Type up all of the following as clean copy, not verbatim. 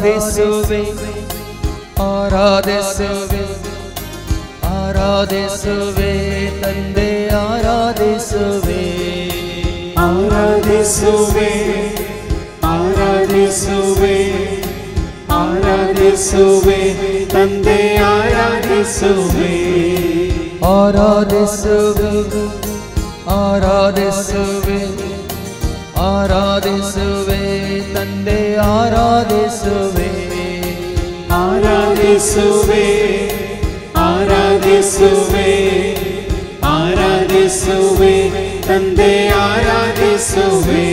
ಆರಾಧಿಸುವೆ ಆರಾಧಿಸುವೆ ಆರಾಧಿಸುವೆ ತಂದೆ ಆರಾಧಿಸುವೆ ಆರಾಧಿಸುವೆ ಆರಾಧಿಸುವೆ ಆರಾಧಿಸುವೆ ತಂದೆ ಆರಾಧಿಸುವೆ ಆರಾಧಿಸುವೆ ಆರಾಧಿಸುವೆ ಆರಾಧಿಸುವೆ ತಂದೆ ಆರಾಧಿಸುವೆ ಆರಾಧಿಸುವೆ ಆರಾಧಿಸುವೆ ಆರಾಧಿಸುವೆ ತಂದೆ ಆರಾಧಿಸುವೆ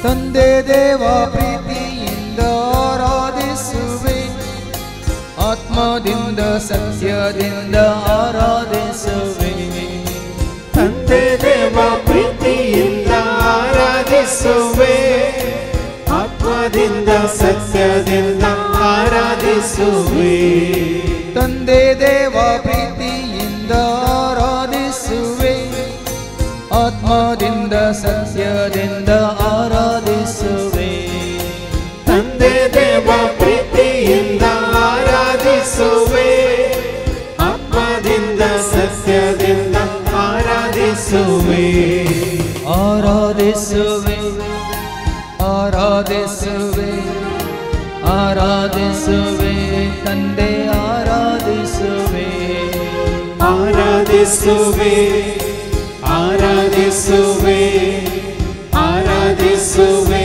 ತಂದೆ ದೇವ ಪ್ರೀತಿಯಿಂದ ಆರಾಧಿಸುವೆ ಆತ್ಮದಿಂದ ಸತ್ಯದಿಂದ ಆರಾಧಿಸುವೆ ತಂದೆ ದೇವ ಪ್ರೀತಿಯಿಂದ ಆರಾಧಿಸುವೆ ಆತ್ಮದಿಂದ ಸತ್ಯದಿಂದ ಆರಾಧಿಸುವೆ ತಂದೆ ದೇವ ಪ್ರೀತಿಯಿಂದ ಆರಾಧಿಸುವೆ ಆತ್ಮದಿಂದ ಸತ್ಯದಿಂದ ಆರಾಧಿಸುವೆ ತಂದೆ ದೇವ ಪ್ರೀತಿಯಿಂದ ಆರಾಧಿಸುವೆ ಆತ್ಮದಿಂದ ಸತ್ಯದಿಂದ ಆರಾಧಿಸುವೆ ಆರಾಧಿಸುವೆ ಆರಾಧಿಸುವೆ ಆರಾಧಿಸುವೆ ತಂದೆ ಆರಾಧಿಸುವೆ ಆರಾಧಿಸುವೆ ಆರಾಧಿಸುವೆ ಆರಾಧಿಸುವೆ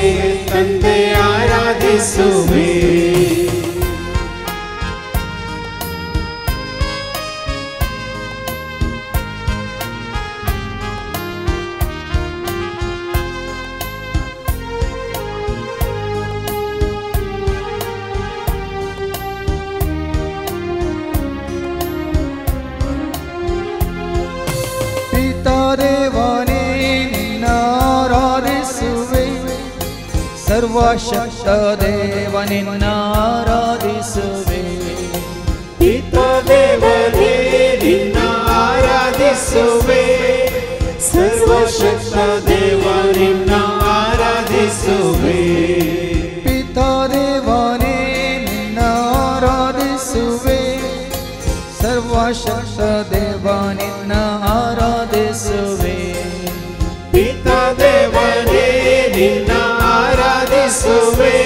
ತಂದೆ ಆರಾಧಿಸುವೆ ದೇವನೇ ನಿನ್ನ ಆರಾಧಿಸುವೆ ಸರ್ವಶಕ್ತ ದೇವ ನಿನ್ನ ಆರಾಧಿಸುವೆ ಪಿತಾ ದೇವನೇ ನಿನ್ನ ಆರಾಧಿಸುವೆ ಸರ್ವಶಕ್ತ ದೇವ ನಿನ್ನ ಆರಾಧಿಸುವೆ ಪಿತಾ ದೇವನೇ ನಿನ್ನ ಆರಾಧಿಸುವೆ ಸರ್ವಶಕ್ತ ದೇವ ನಿನ್ನ ಆರಾಧಿಸುವೆ ಪಿತಾ ದೇವನೇ ನಿನ್ನ ಆರಾಧಿಸುವೆ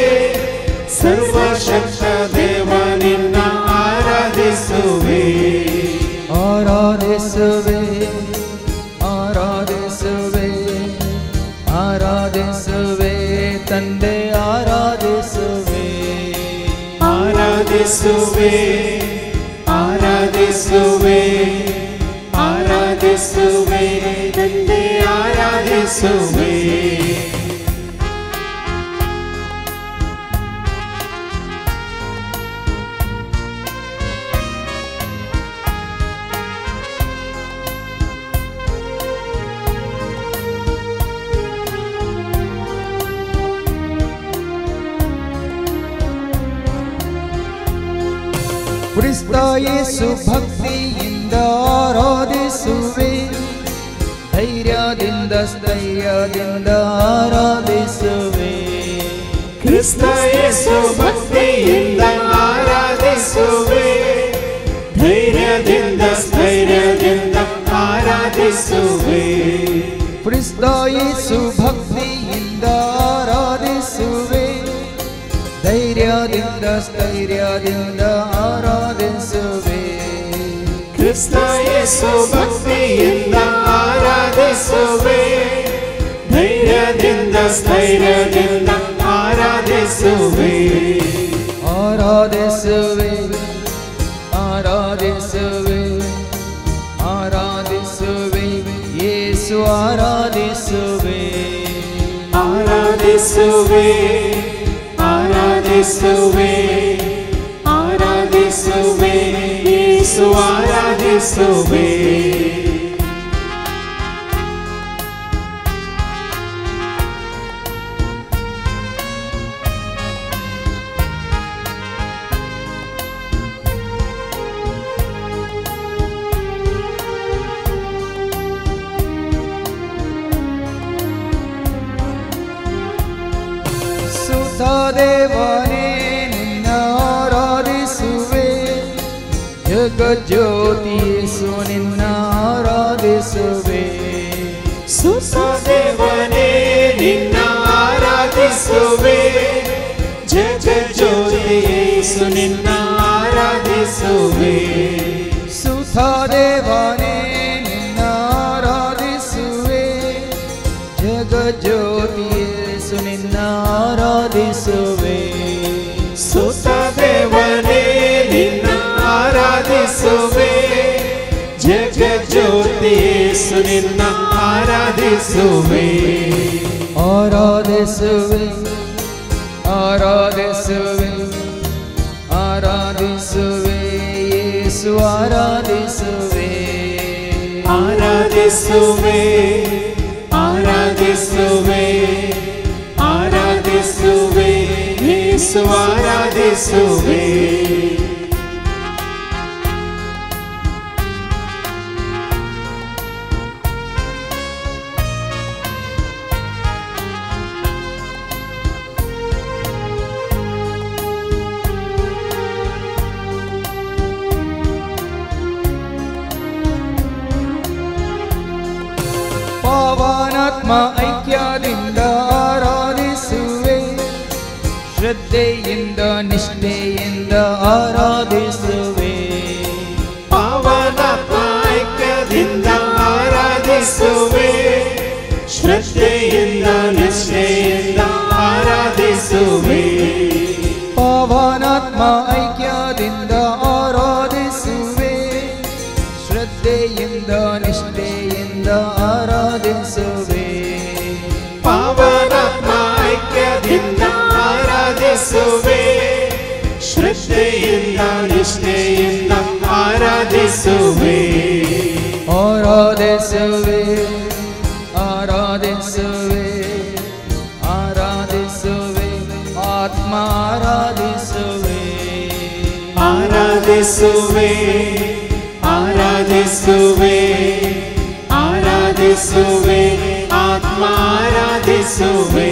ಸರ್ವಶಕ್ತ ದೇವ ನಿನ್ನ ಆರಾಧಿಸುವೆ ಆರಾಧಿಸುವೆ ಆರಾಧಿಸುವೆ ಆರಾಧಿಸುವೆ ತಂದೆ ಆರಾಧಿಸುವೆ ಆರಾಧಿಸುವೆ ಆರಾಧಿಸುವೆ ಆರಾಧಿಸುವೆ ತಂದೆ ಆರಾಧಿಸುವೆ ಕ್ರಿಸ್ತ ಯೇಸು ಭಕ್ತಿಯಿಂದ ಆರಾಧಿಸುವೆ ಧೈರ್ಯದಿಂದ ಸ್ಥೈರ್ಯದಿಂದ ಆರಾಧಿಸುವೆ ಕ್ರಿಸ್ತ ಯೇಸು ಭಕ್ತಿಯಿಂದ ಆರಾಧಿಸುವೆ ಧೈರ್ಯದಿಂದ ಸ್ಥೈರ್ಯದಿಂದ ಆರಾಧಿಸುವೆ ಕ್ರಿಸ್ತ ಯೇಸು ಭಕ್ತಿಯಿಂದ ಆರಾಧಿಸುವೆ ಧೈರ್ಯದಿಂದ ಸ್ಥೈರ್ಯದಿಂದ ಆರಾಧಿಸುವೆ ಕ್ರಿಸ್ತ ಯೇಸು ಭಕ್ತಿಯಿಂದ ಆರಾಧಿಸುವೆ ಧೈರ್ಯದಿಂದ ಸ್ಥೈರ್ಯದಿಂದ ಆರಾಧಿಸುವೆ ಆರಾಧಿಸುವೆ ಆರಾಧಿಸುವೆ ಆರಾಧಿಸುವೆ ಯೇಸು ಆರಾಧಿಸುವೆ ಆರಾಧಿಸುವೆ ಆರಾಧಿಸುವೆ ಆರಾಧಿಸುವೆ ಯೇಸು ಆರಾಧಿಸುವೆ ಸುತದೇವನೇ ನಿನ್ನ ಆರಾಧಿಸುವೆ ಜಗಜ್ಯೋತಿ ಯೇಸು ನಿನ್ನ ಆರಾಧಿಸುವೆ ಸುತದೇವನೇ ನಿನ್ನ ಆರಾಧಿಸುವೆ ಜಗಜ್ಯೋತಿ ಯೇಸು ನಿನ್ನ ಆರಾಧಿಸುವೆ ಸುತದೇವನೇ ನಿನ್ನ ಆರಾಧಿಸುವೆ ಜಗಜ್ಯೋತಿ ಯೇಸು ನಿನ್ನ ಆರಾಧಿಸುವೆ ಸುತದೇವನೇ ನಿನ್ನ ಆರಾಧಿಸುವೆ ಜಗಜ್ಯೋತಿ ಯೇಸು ನಿನ್ನ ಆರಾಧಿಸುವೆ ಆರಾಧಿಸುವೆ ಆರಾಧಿಸುವೆ ಆರಾಧಿಸುವೆ ಯೇಸು ಆರಾಧಿಸುವೆ ಆರಾಧಿಸುವೆ ಆರಾಧಿಸುವೆ ಆರಾಧಿಸುವೆ ಯೇಸು ಆರಾಧಿಸುವೆ ಪಾವನಾತ್ಮ ಐಕ್ಯದಿಂದ ಆರಾಧಿಸುವೆ ಶ್ರದ್ಧೆಯಿಂದ ನಿಷ್ಠೆಯಿಂದ ಆರಾಧಿಸುವೆ ಪಾವನಾತ್ಮ ಐಕ್ಯದಿಂದ ಆರಾಧಿಸುವೆ ಶ್ರದ್ಧೆಯಿಂದ ನಿಷ್ಠೆಯಿಂದ ಆರಾಧಿಸುವೆ ಪಾವನಾತ್ಮ ಐಕ್ಯದಿಂದ ಆರಾಧಿಸುವೆ ಶ್ರದ್ಧೆಯಿಂದ ನಿಷ್ಠೆಯಿಂದ ಆರಾಧಿಸುವೆ ಪಾವನಾತ್ಮ ಐಕ್ಯದಿಂದ ಆರಾಧಿಸುವೆ ಶ್ರದ್ಧೆಯಿಂದ ನಿಷ್ಠೆಯಿಂದ ಆರಾಧಿಸುವೆ ಆರಾಧಿಸುವೆ ಆರಾಧಿಸುವೆ ಆರಾಧಿಸುವೆ ಆತ್ಮ ಆರಾಧಿಸುವೆ ಆರಾಧಿಸುವೆ ಆರಾಧಿಸುವೆ ಆರಾಧಿಸುವೆ ಆತ್ಮ ಆರಾಧಿಸುವೆ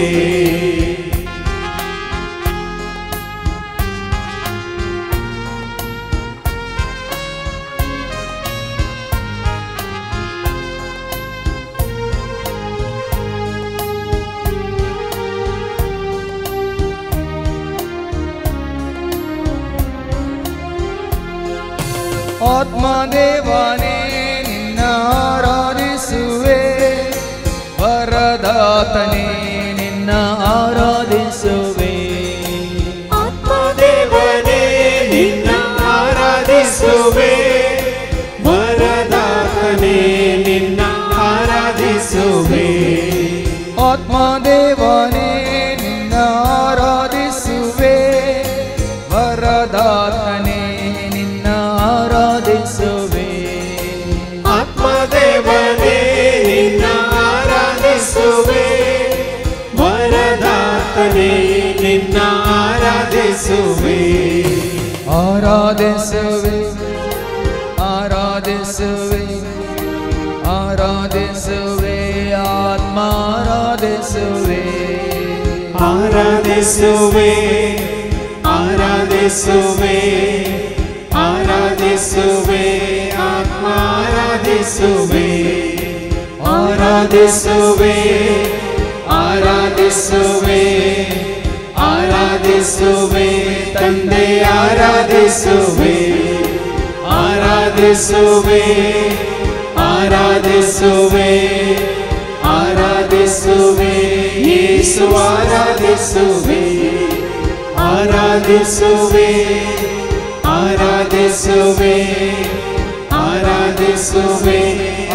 ಆತ್ಮದೇವನೇ ನಿನ್ನ ಆರಾಧಿಸುವೆ ವರದಾತನೇ ನಿನ್ನ ಆರಾಧಿಸುವೆ ಆತ್ಮದೇವನೇ ನಿನ್ನ ಆರಾಧಿಸುವೆ ವರದಾತನೇ ನಿನ್ನ ಆರಾಧಿಸುವೆ ಆತ್ಮದೇವನೇ ನಿನ್ನ ಆರಾಧಿಸುವೆ ವರದಾತನೇ ನಿನ್ನ ಆರಾಧಿಸುವೆ ಆತ್ಮದೇವನೇ ನಿನ್ನ ಆರಾಧಿಸುವೆ ವರದಾತನೇ ನಿನ್ನ ಆರಾಧಿಸುವೆ ಆರಾಧಿಸುವೆ ಆರಾಧಿಸುವೆ ಆರಾಧಿಸುವೆ ಆತ್ಮ ಆರಾಧಿಸುವೆ ಆರಾಧಿಸುವೆ ಆರಾಧಿಸುವೆ ಆರಾಧಿಸುವೆ ಆತ್ಮ ಆರಾಧಿಸುವೆ ಆರಾಧಿಸುವೆ ಆರಾಧಿಸುವೆ ಆರಾಧಿಸುವೆ ತಂದೆ ಆರಾಧಿಸುವೆ ಆರಾಧಿಸುವೆ ಆರಾಧಿಸುವೆ ಆರಾಧಿಸುವೆ ಯೇಸು ಆರಾಧಿಸುವೆ ಆರಾಧಿಸುವೆ ಆರಾಧಿಸುವೆ ಆರಾಧಿಸುವೆ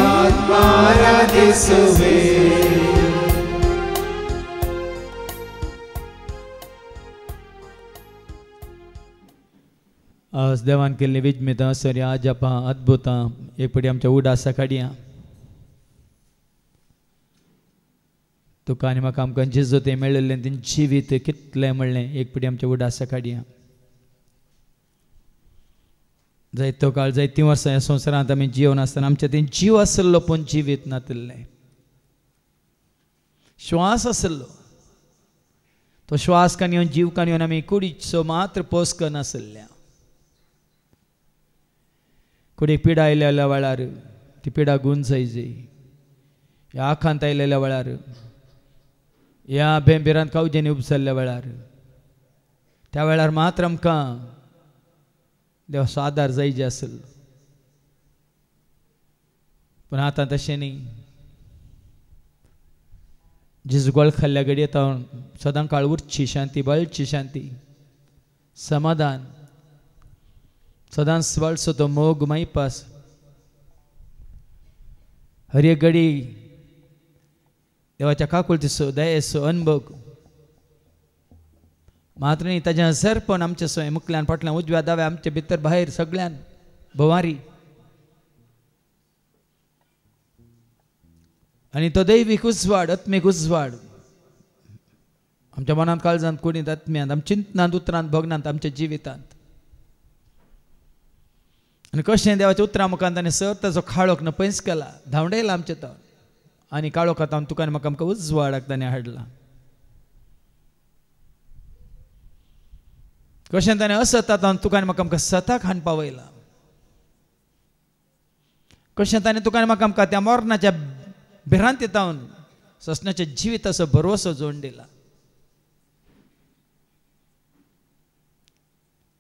ಆತ್ಮ ಆರಾಧಿಸುವೆ आज देवान केल्ली विजमितां सर्या जपां अद्भुतां एक पटी आमच्या उडासा काडया तुका आनी म्हाका आमकां जेजू तें मेळिल्लें तें जिवीत कितलें म्हणलें एक पटी आमच्या उडासा काडया जायतो काळ जायतीं वर्सां ह्या संवसारांत आमी जिवन आसतना आमचें तें जीव आसलो पूण जिवीत नासलें श्वास आसलो तो श्वास कानियोन जीव कानियोन आमी कुडीचो मात्र पोसक नासल्या कुडीक पिडा आयल्या वेळार ती पिडा गुंजयजी ह्या आखांत आयलेल्या वेळार ह्या बेंबिरांत कावजेनी उपसल्ल्या वेळार त्या वेळार मात्र आमकां देवाचो आदार जायचे आसलो पूण आतां तशें न्ही जेजू गोळखाल्ल्या घडये हांव सदां काळ उरची शांती बळची शांती समाधान सदांच बळसो तो मोग माईपास हर एक घडी देवाच्या काकुळतीचो दयेचो अनुभव मात्र न्ही ताजें हजरपण आमचे सोय मुखल्यान फाटल्यान उजव्या दाव्या आमचे भितर भायर सगळ्यान भोवारी आनी तो दैवीक उजवाड आत्मीक उजवाड आमच्या मनांत काळजांत कुडींत आत्म्यांत आमच्या चिंतनांत उतरांत भोगनांत आमच्या जिवितांत आनी कशें देवाच्या उतरां मुखांत ताणें सर ताचो खाळोक न पयस केला धांवडयला आमचे तो आनी काळोख आतां तुकान म्हाका आमकां उजवाडाक ताणें हाडला कशें ताणें असत आतां तुकान म्हाका आमकां सताक हाडून पावयला कशें ताणें तुकान म्हाका आमकां त्या मरणाच्या भिरांतीत तावन ससण्याच्या जिविताचो भरवसो जोडून दिला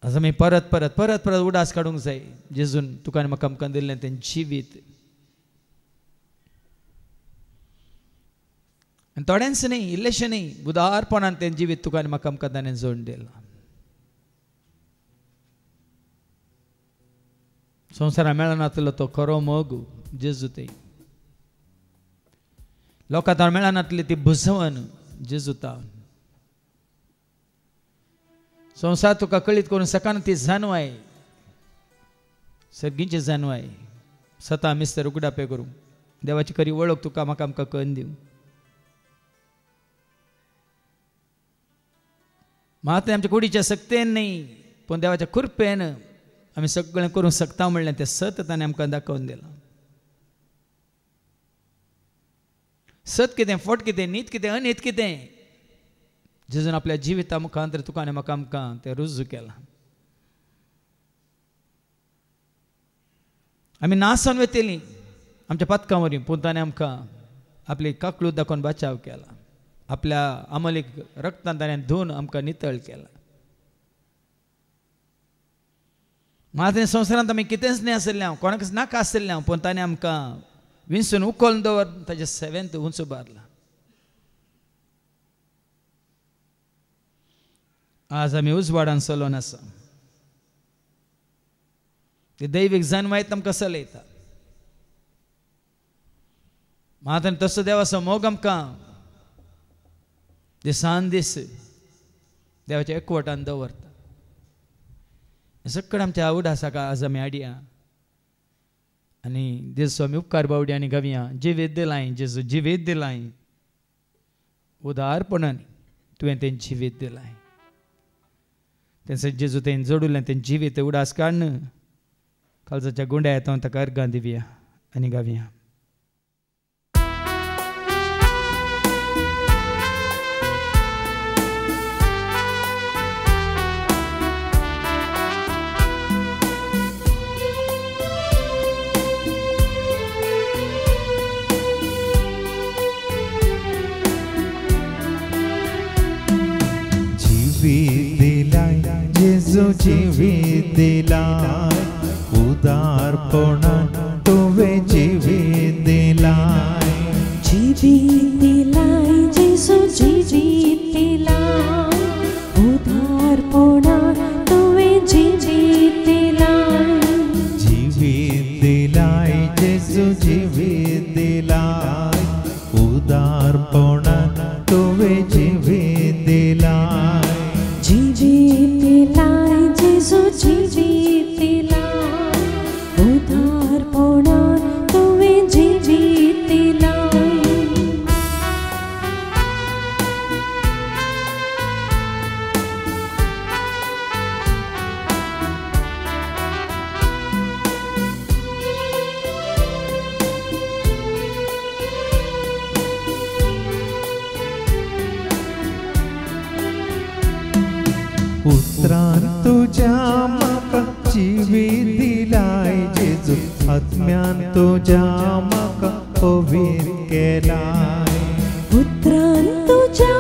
आज आमी परत परत परत परत उडास काडूंक जाय जेजून तुकान म्हाका आमकां दिल्लें तें जिवीत आनी थोड्यांच न्ही इल्लेशें न्ही उदारपणान तें जिवीत तुकान म्हाका आमकां ताणें जोडून दिलां संवसारांत मेळनातलो तो खरो मोग जेजू ते लोकांत मेळनातली ती बुजवण जेजू तावन संवसार तुका कळीत करून सकान ती जाणवाय सर्गींची जाणवाय सता मिस्तर उगडापे करूं देवाची खरी वळख तुका म्हाका आमकां कळून दिवं मात्र आमच्या कुडीच्या सक्तेन न्ही पूण देवाच्या कृपेन आमी सगळें करूंक शकता म्हणलें तें सत ताणें आमकां दाखोवन दिलां सत कितें फट कितें नीत कितें अनीत कितें जेजून आपल्या जिविता मुखांतर तुकान म्हाका आमकां तें रुजू केलां आमी नासन वेतेलीं आमच्या पथकां वरीं पूण ताणें आमकां आपली काकळूत दाखोवन बचाव केला आपल्या अमलीक रक्तान ताणें धुवन आमकां नितळ केला मात्र संवसारांत आमी कितेंच न्ही आसलें हांव कोणाकच नाका आसलें हांव पूण ताणें आमकां विंसून उखलून दवर ताचे सेवेंत उंच उबारला आज आमी उजवाडान चलोन आसा ती दैवीक जाणवायत आमकां चलयता मात्र तसो देवाचो मोग आमकां दिसान दीस देवाच्या एकवटान दवरता सगळें आमच्या उडासाक आज आमी हाडया आनी देजो आमी उपकार बावडी आनी गावया जिवीत दिलाय जेजू जिवीत दिलाय उदारपणान तुवें तें जिवीत दिलाय तें जेजू तें जोडुलें तें जिवीत उडास काडन काळजाच्या गुंड्या येता ताका अर्गां दिवया आनी गावया जेजू जीवीत दिलाय उदारपणान तुवें जीवीत दिलाय जीवीत दिलाय जेजू जीवीत दिलाय उदारपणान तुवें जीवीत दिलाय जीवीत दिलाय जेजू जीवीत दिलाय उदारपणान तुवें जीवीत दिलाय जीवीत दिलाय जेजू जीवीत दिलाय उदारपणान तुवें जीवीत दिलाय उतरान तुझ्या म्हाका जिवीत दिलाय जेजू आत्म्यान तुझ्या म्हाका पवित्र केलाय पुत्रान तुझ्या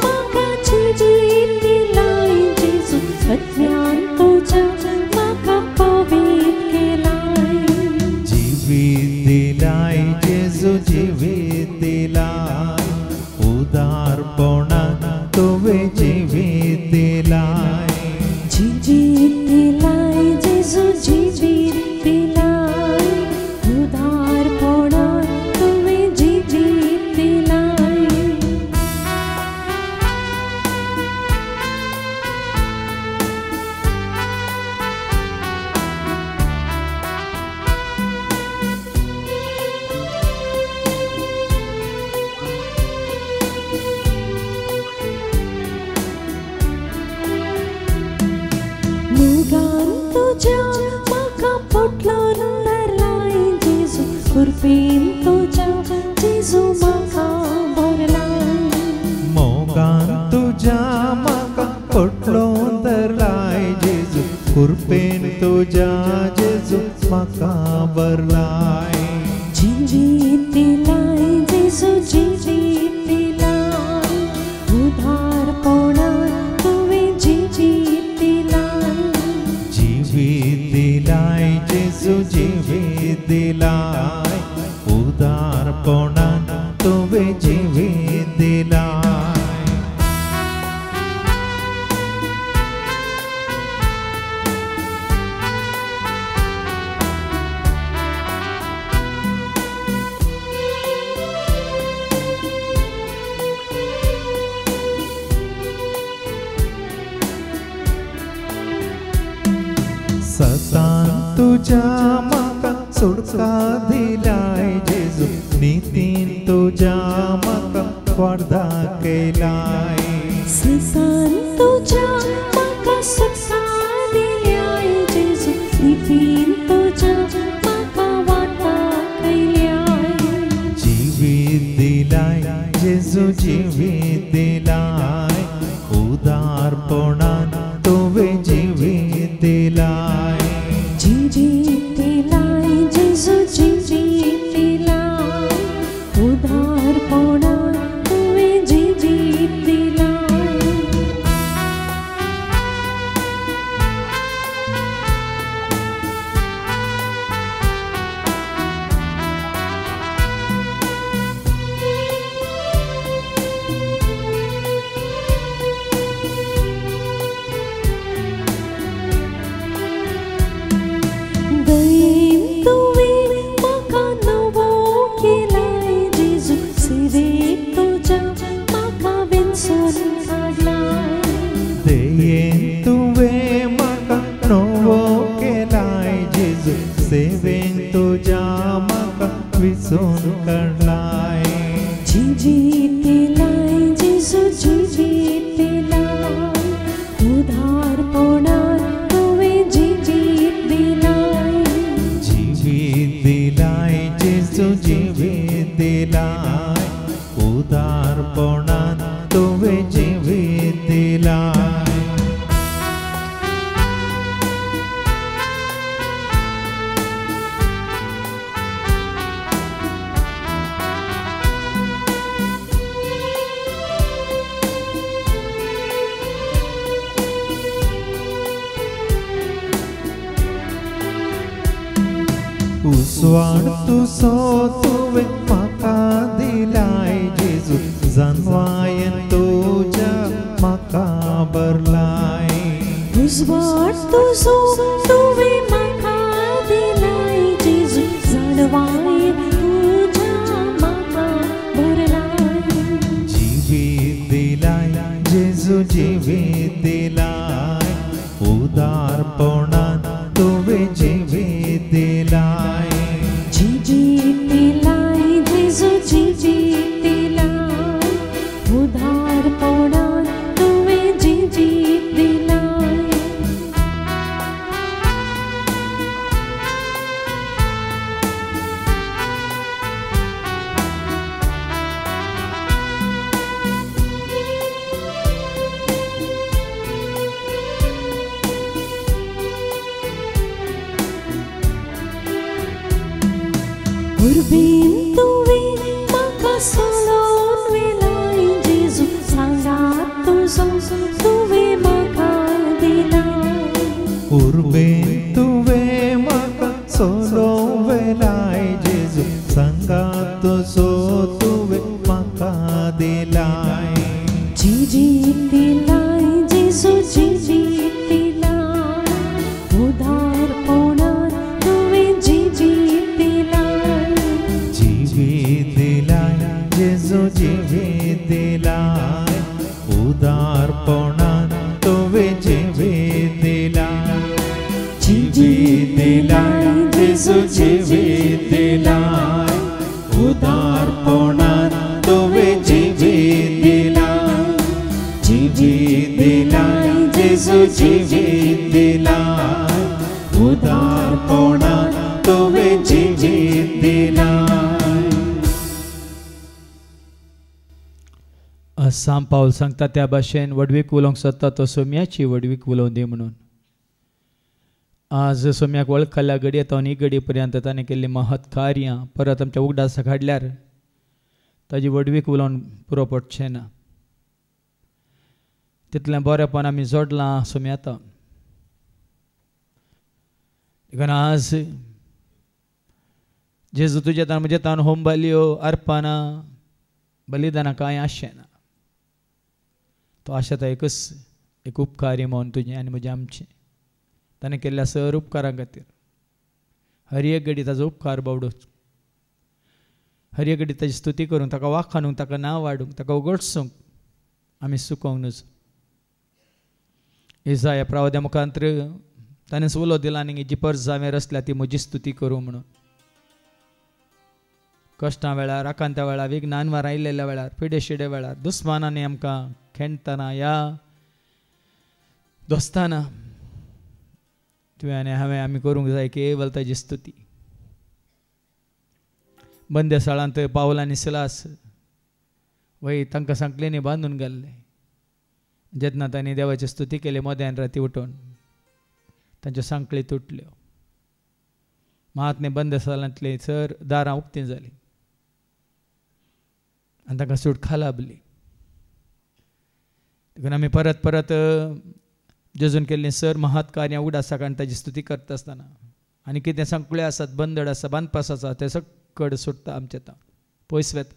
म्हाका जिवीत दिलाय जेजू आत्म्यान तुझ्या म्हाका पवित्र केलाय जिवीत दिलाय जेजू जिवीत दिलाय उदारपणान तुवें जिवीत दिलाय जिवीत दिलाय जेजू जिवीत दिलाय उदारपणान तुवें जिवीत दिलाय मुगान तुझ्या म्हाका पोटलोन धरलाय जेजू कृपेन तुझ्या जेजू म्हाका भरलाय मोगान तुझ्या म्हाका पोटलो धरलाय जेजू कृपेन तुझ्या जेजू म्हाका भरलाय जिवीत दिलाय जेजू जिवीत दिलाय उदारपणान तुवें जिवीत दिलाय जिवीत दिलाय जेजू जिवीत दिलाय उदारपणान तुवें जिवीत दिलाय सतान तुझ्या म्हाका सुटका दिलाय जेजू नितीन तुझ्या म्हाका वाडा केलाय ससान तुझ्या म्हाका सुटका दिल्याय जेजू नितीन तुझ्या म्हाका वाटा केल्याय जिवीत दिलाय जेजू जिवीत दिलाय उदारपणान तुवें जिवीत दिलाय जिवीत दिलाय जेजू जिवीत दिलाय उदारपणान तुवें जिवीत दिलाय दयेन तुवें म्हाका नवो केलाय जेजू सेवेक तुझ्या म्हाका वेंचून काडलाय दयेन तुवें म्हाका नवो केलाय जेजू सेवेन तुझ्या म्हाका विसरून काडलाय जिवीत दिलाय जेजू जिवीत दिलाय उदारपणान तुवें जिवीत दिलाय जिवीत दिलाय जेजू जिवीत दिलाय उदारपणान तुवें जिवीत दिलाय उसवाड तुसो तुवें म्हाका दिलाय जेजू जानवायन तुझ्या म्हाका भरलाय उजवाड तुजो तुवें म्हाका दिलाय जेजू जाणवाय तुझ्या म्हाका भरलाय जिवीत दिलाय जेजू जिवीत दिलाय उदारपणान तुवें जिवीत दिलाय जिवीत दिलाय जेजू जिवीत दिलाय उदारपणान तुवें जिवीत दिलाय उर्बेन तुवें म्हाका सोडून वेलाय जेजू सांगात तुजो तुवें म्हाका दिलाय उर्बेन तुवें म्हाका सोडून वेलाय जेजू सांगात तुजो तुवें म्हाका दिलाय जीजीत दिलाय जेजू जीजीत दिलाय उदारपणान तुवें जीजीत दिलाय जिवीत दिलाय जेजू जिवीत दिलाय उदारपणान तुवें जिवीत दिलाय जिवीत दिलाय जेजू जिवीत दिलाय उदारपणान तुवें जिवीत दिलाय जिवीत दिलाय जेजू जिवीत दिलाय उदारपणान तुवें जिवीत दिलाय सांब पावल सांगता त्या भाशेन वडवीक उलोवंक सोदता तो सोम्याची वडवीक उलोवं दी म्हणून. आज सोम्याक वळखल्या घडये तो ही घडये पर्यंत ताणें केल्ली महत् कार्यां परत आमच्या उगडासा हाडल्यार ताजी वडवीक उलोवन पुरो पडचें ना. तितलें बरेंपण आमी जोडलां सोम्याता. देखून आज जेजू तुजे तान म्हजे तान होम बलियो अर्पणां बलिदानां कांय आशें ना. तो आशेता एकच एक उपकारी म्हणून तुजें आनी म्हजें आमचें ताणें केल्ल्या सर उपकारां खातीर हर एक घडी ताजो उपकार बावडूच हर एक घडी ताजी स्तुती करूंक ताका वाखाणूंक ताका नांव वाडूंक ताका उगडसूंक आमी सुकोवंक नज. इसाया प्रावद्या मुखांतर ताणें उलो दिला आनी जी पर्स हांवें रचल्या ती म्हजी स्तुती करूं म्हणून. कश्टां वेळार आकांत्या वेळार विघ्नांवर आयिल्ल्या वेळार पिडे शिडे वेळार दुस्मानांनी आमकां खेणटना या दोस्ताना तुवें आनी हांवें आमी करूंक जाय केवल ताजी स्तुती. बंदेसाळांत पावल आनी सिलास वय तांकां सांकलेनी बांदून घाल्ले. जेन्ना तांणी देवाची स्तुती केली मोद्यान राती उठोवन तांच्यो सांकळी तुटल्यो. महात्मे बंदेसाळांतली सर दारां उक्तीं जालीं आनी तांकां सुटका लाभली. देखून आमी परत परत जेजून केल्लीं सर महत् कार्यां उगडासाक आनी ताजी स्तुती करता आसतना आनी कितें सांकळ्यो आसात बंदड आसा बांदपास आसा ते सकड सुट्टा आमचे ता पयस वेता.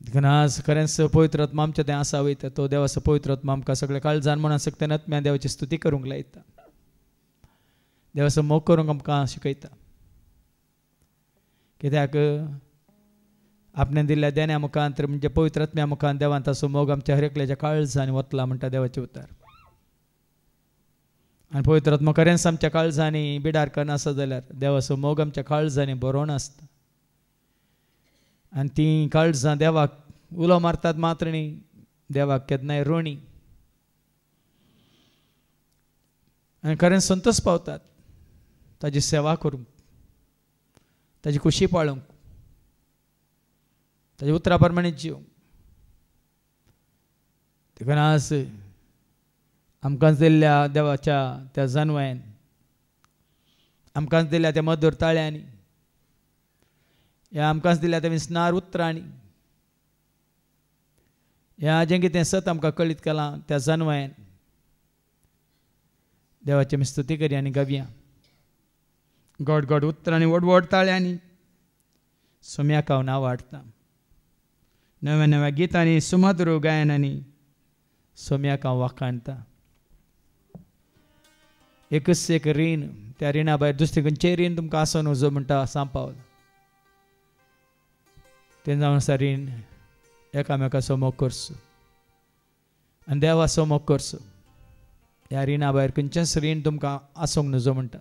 देखून आज खरेंच पवित्र आत्मा आमचें तें आसा वयता तो देवाचो पवित्र आत्मा आमकां सगळे काळजान म्हणून सगळें आत्म्या देवाची स्तुती करूंक लायता. देवाचो मोग करूंक आमकां शिकयता. कित्याक आपणें दिल्ल्या देण्या मुखांतर म्हणजे पवित्र आत्म्या मुखान देवान ताचो मोग आमच्या हरेकल्याच्या काळजांनी वतला म्हणटा देवाचे उतार. आनी पवित्र आत्मा खरेंच आमच्या काळजांनी बिडार करनासत जाल्यार देवाचो मोग आमच्या काळजांनी बरोवन आसता. आनी ती काळजां देवाक उलो मारतात मात्र न्ही देवाक केन्नाय रोणी आनी खरेंच संतोश पावतात ताजी सेवा करूंक ताजी खुशी पाळूंक ताजे उतरा प्रमाणे जिवंक. देखून आज आमकां दिल्ल्या देवाच्या त्या जानवान आमकां दिल्ल्या त्या मधुर ताळ्यांनी ह्या आमकां दिल्ल्या त्या विस्नार उतरांनी ह्या जें कितें सत आमकां कळीत केलां त्या जानवान देवाची आमी स्तुती करया आनी गावया. गोड गोड उतरांनी व्हड व्हड ताळ्यांनी सोम्याक हांव नांव वाडटां. नव्या नव्या गितांनी सुमधुर गायनांनी सोम्याक हांव वाखाणटां. एकच एक रीण त्या रिणा भायर दुसरी खंयचेय रीण तुमकां आसूं नजो म्हणटा सांब पावल तें जावन आसा रीण एकामेकाचो मोग करचो आनी देवाचो मोग करचो. ह्या रिणा भायर खंयचेंच रीण तुमकां आसूंक नजो म्हणटा.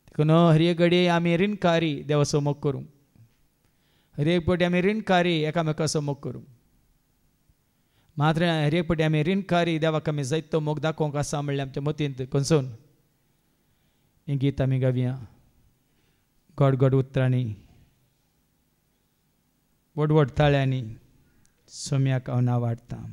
देखून हर एक घडये आमी रीणकारी देवाचो मोग करूंक हर एक फावटी आमी रीणकारी एकामेकाचो मोग करूंक मात्र हर एक फावटी आमी रीणकारी देवाक आमी जायतो मोग दाखोवंक आसा म्हणल्यार आमच्या मतींत खंयसून हें गीत आमी गावया. गोड गोड उतरांनी व्हड व्हड ताळ्यांनी सोम्याक हांव नांव वाडटां.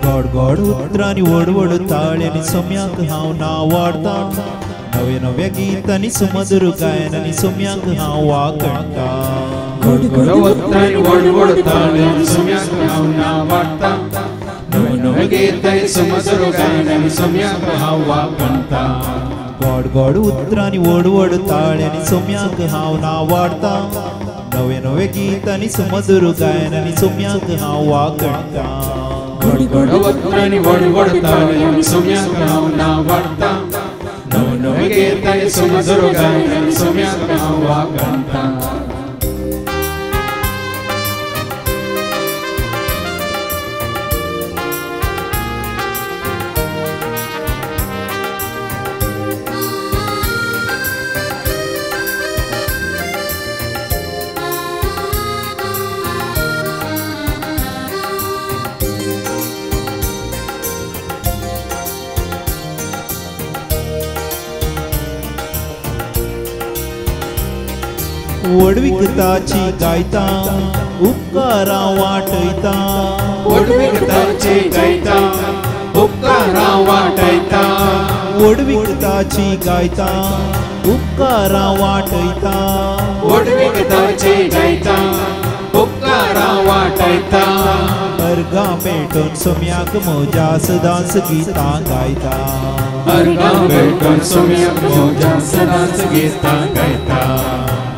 गोड गोड उतरांनी व्हड व्हड ताळ्यांनी सोम्याक हांव नांव वाडता नवे नवे गीतांनी सुमधुर गायनांनी सोम्याक हांव वाकणटा गोड गोड उतरांनी व्हड व्हड ताळ्यांनी सोम्याक हांव नांव वाडटा नवे नवे गीतांनी सुमधुर गायनांनी सोम्याक हांव वाकणटा गोड गोड उतरांनी व्हड व्हड ताळ्यांनी सोम्याक हांव नांव वाडता नवे नवे गीतांनी सुमधुर गायनांनी सोम्याक हांव वाकणटा गोड गोड उतरांनी व्हड व्हड ताळ्यांनी सोम्याक हांव नांव वाडटा नवे नवे गीतांनी सुमधुर गायनांनी सोम्याक हांव वाकणटा वडविकताची गायता उपकारां वाटयता वडविकताची गायता उपकारां वाटयता वडविकताची गायता उपकारां वाटयता वडविकताची गायता उपकारां वाटयता अर्गां पेटोवन सोम्याक म्हज्या सदांच गितां गायता अर्गां पेटोवन सोम्याक म्हज्या सदांच गितां गायता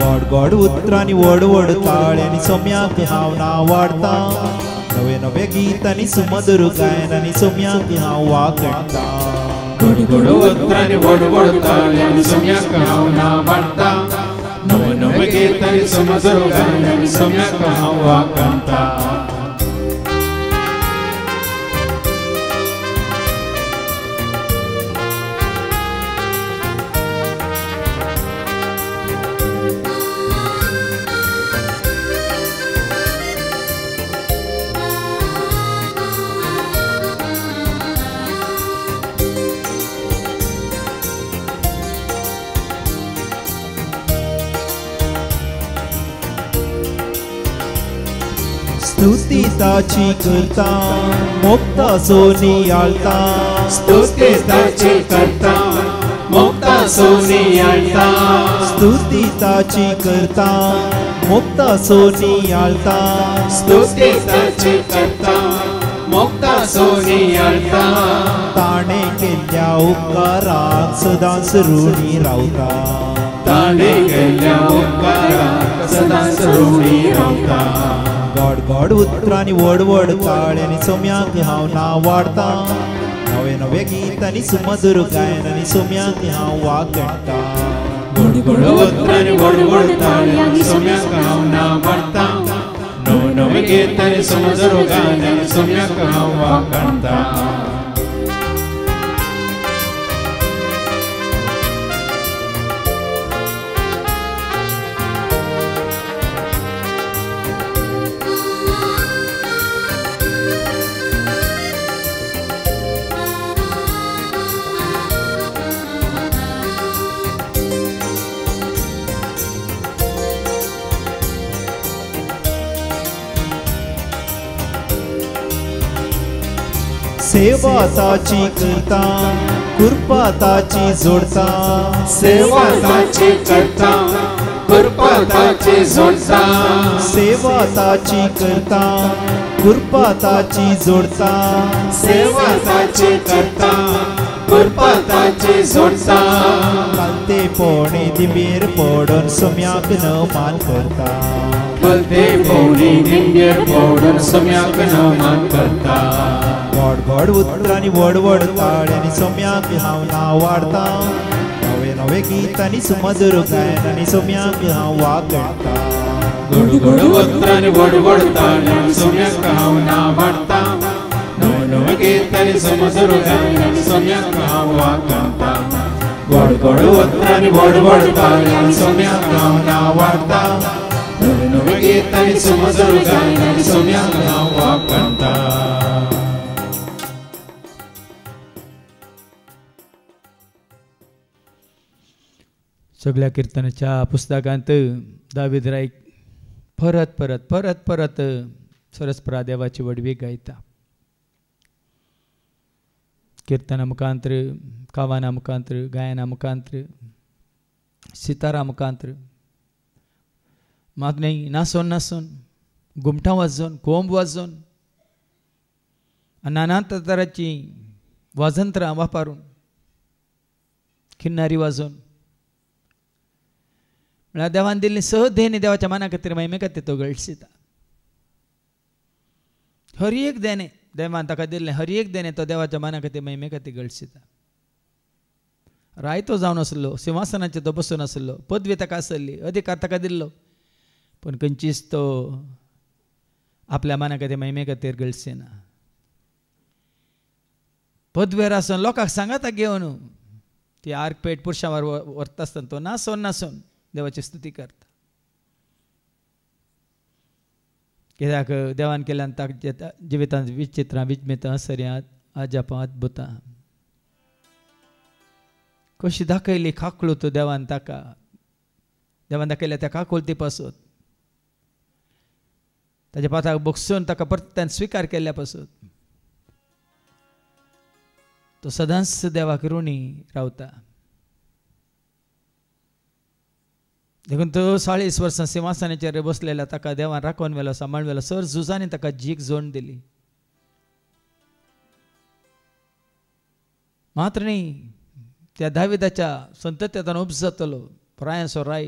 गोड गोड उतरांनी व्हड व्हड ताळ्यांनी सोम्याक हांव नांव वाडता नवे नवे गीतांनी सुमधुर गायनांनी सोम्याक हांव वाकणटा गोड गोड उतरांनी व्हड व्हड ताळ्यांनी सोम्याक हांव नांव वाडटा नवे नवे गीतांनी सुमधुर गायनांनी सोम्याक हांव वाकणटा स्तुती ताची करता मोक्ता सोनी आलता स्तुती ताची करता मोक्ता सोनी आलता स्तुती ताची करता मोक्ता सोनी आलता स्तुती ताची करता मोक्ता सोनी आलता ताणें केल्ल्या उपकाराक सदांच ऋणी रावता ताणें केल्ल्या उपकाराक सदांच ऋणी रावता गोड गोड उतरांनी व्हड व्हड ताळ्यांनी सोम्याक हांव नांव वाडता नवे नवे गीतांनी सुमधुर गायनांनी सोम्याक हांव वाकणटा गोड गोड उतरांनी व्हड व्हड ताळ्यांनी सोम्याक हांव नांव वाडटा नवे नवे गीतांनी सुमधुर गायनांनी सोम्याक हांव वाकणटा सेवा ताची करता कृपा ताची जोडता सेवा ताची करता कृपा ताची जोडता सेवा ताची करता कृपा ताची जोडता सेवा ताची करता कृपा ताची जोडता कालते पोणे दिबेर पडोन सोम्याक न मान करता कलते पोणी दिंडेर पडोन सोम्याक न मान करता गोड गोड उतरांनी व्हड व्हड ताळ्यांनी सोम्याक हांव नांव वाडता नवे नवे गीतांनी सुमधुर गायनांनी सोम्याक हांव वाकणटा गोड गोड उतरांनी व्हड व्हड ताळ्यांनी सोम्याक हांव नांव वाडटा नवे नवे गीतांनी सुमधुर गायनांनी सोम्याक हांव वाकणटा गोड गोड उतरांनी व्हड व्हड ताळ्यांनी सोम्याक हांव नांव वाडटा नवे नवे गीतांनी सुमधुर गायनांनी सोम्याक हांव वाकणटा सगळ्या कीर्तनाच्या पुस्तकांत दावीद राय परत परत परत परत सरस प्रादेवाची वडवी गायता. ಕೀರ್ತನ ಮುಖಾಂತರ, ಕಾವಾನ ಮುಖಾಂತರ, ಗಾಯನ ಮುಖಾಂತರ, सितारा मुखांतर मात नाही नासून नासून घुमटां वाजोवन कोंब वाजोवन नाना तरांची वाजंत्रां वापरून किन्नारी वाजोवन म्हळ्यार देवान दिल्ली सहदेनी देवाच्या मना खातीर महिमे खातीर तो गळसिता. हर एक देणे देवान ताका दिल्लें, हर एक देणे तो देवाच्या मना खातीर महिमे खातीर गळसिता. रायतो जावन आसलो, सिंहासनाचेर तो बसून आसलो, पदवी ताका आसली, अधिकार ताका दिल्लो, पण खंयचीच तो आपल्या मना खातीर महिमे खातीर गळसिना. पदवेर आसून लोकांक सांगाता घेवन ती आर्क पेट पुरुशां व्हरता आसतना तो नासून नासून देवाची स्तुती करता. कित्याक देवान केल्यान ताच्या जिवितांत विचित्रां, विस्मितां, आश्चर्यां, अजापां, अद्भुतां कशी दाखयली काकूळत देवान ताका. देवान दाखयल्या त्या काकूळती पासून ताच्या पाताक बगसून ताका परत स्विकार केल्ल्या पासून तो सदांच देवाक ऋणी रावता. देखून तो 40 वर्सां सिंहासनाचेर बसलेला ताका देवान राखून व्हेलो, सांबाळून व्हेलो. सर झुजांनी ताका जीक जोड दिली. मात्र न्ही, त्या दाविदाच्या संततींतल्यान उब जातलो प्रायांचो राय